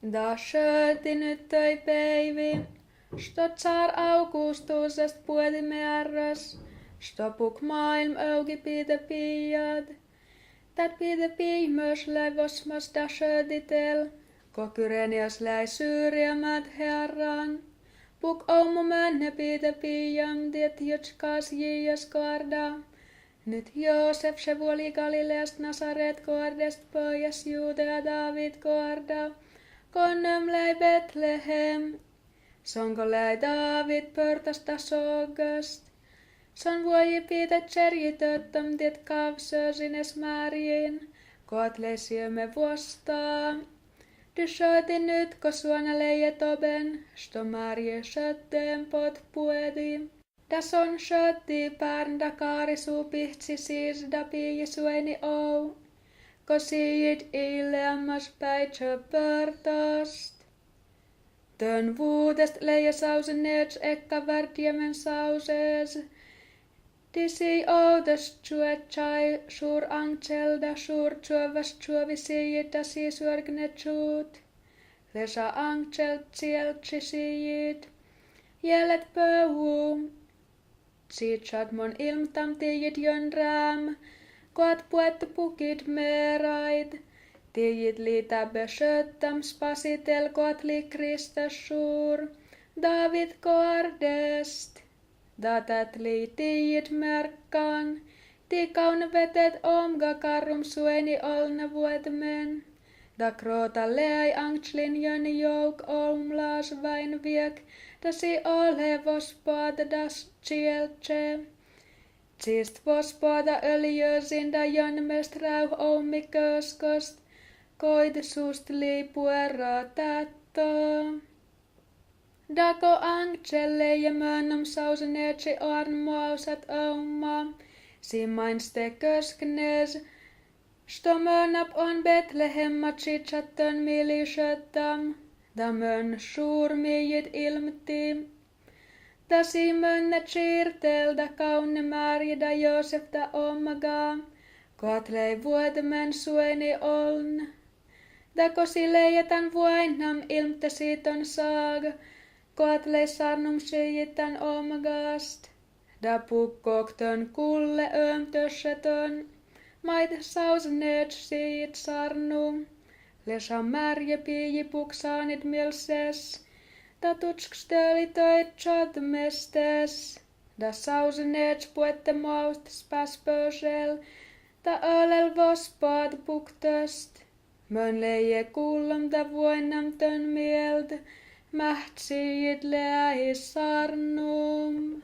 Da sköti nyt töi päivi, sto tsar augustusest puoli määräs, sto puk maailm auki pitä piiat. Tät pitä piimös läi vosmas da skötitel, kokyrenias läi syrjämät herran. Puk oumu männe pitä piiam, tiet jotskas jias korda. Nyt Joosef se vuoli Galileast Nasaret kordest pojas Judea David korda. Konnem läi Betlehem, sonko läi David pörtästä sogast. Son vuoji pitä tserjitöttöm tiet kavsösines märjin, koot läi syöme vuostaa. Du sköti nyt, ko suona leije toben, sto märje skötteen pot puedi. Da son sköti pärnda kaarisu pihtsi siis da piiji sueni ou. Ko siit ileammas päitsö pörtost. Tön vuudest leije sausen neets ekka värdjemen sauses. Disi oudest tjuetsai suur angselda suur tjuovas tjuovi siit da sisuergne tjuut. Lesa angselt sieltsi siit. Jället pöuu. Siitsad mon ilmtam tiijit jön räm. Koat puettu pukit meeraid. Tiijit liitä besöttam spasitel koat li Kristus suur. David kordest. Datat li tiijit märkkaan. Tikaun vetet omga karrum sueni olna vuodmen. Da kroota leai angtlin jön jouk omlaas vain viek. Da si ole vospada das chielche. Sist vospada öljösin da jön mest rauh ommi köskost. Koid sust li puera tättö. Dako angtjelle ja mönnum sausenetsi armoausat oma. Simmainste kösknes. Sto mönnap on Betlehemma tsitsattön milisöttam. Da mön suurmiijit ilmti. Da si mönne tsirtelda kaunne märjida Joosef da omaga. Koat lei vuodemen sueni oln. Da kosi leijetan vuainnam ilmte siiton saag. Koat lei sarnum sijitan omagast. Da pukkoktön kulle ömtössetön. Mait sausenöts siit sarnum. Lesa märje piiji puksaanit mielses. Da tutsksteli töit tjadmestes. Da sausenöts puette maust späspösel. Da ölel vospad puktöst. Mön leije kullom da vuonnam tön mield. Mäht siit lähi sarnum.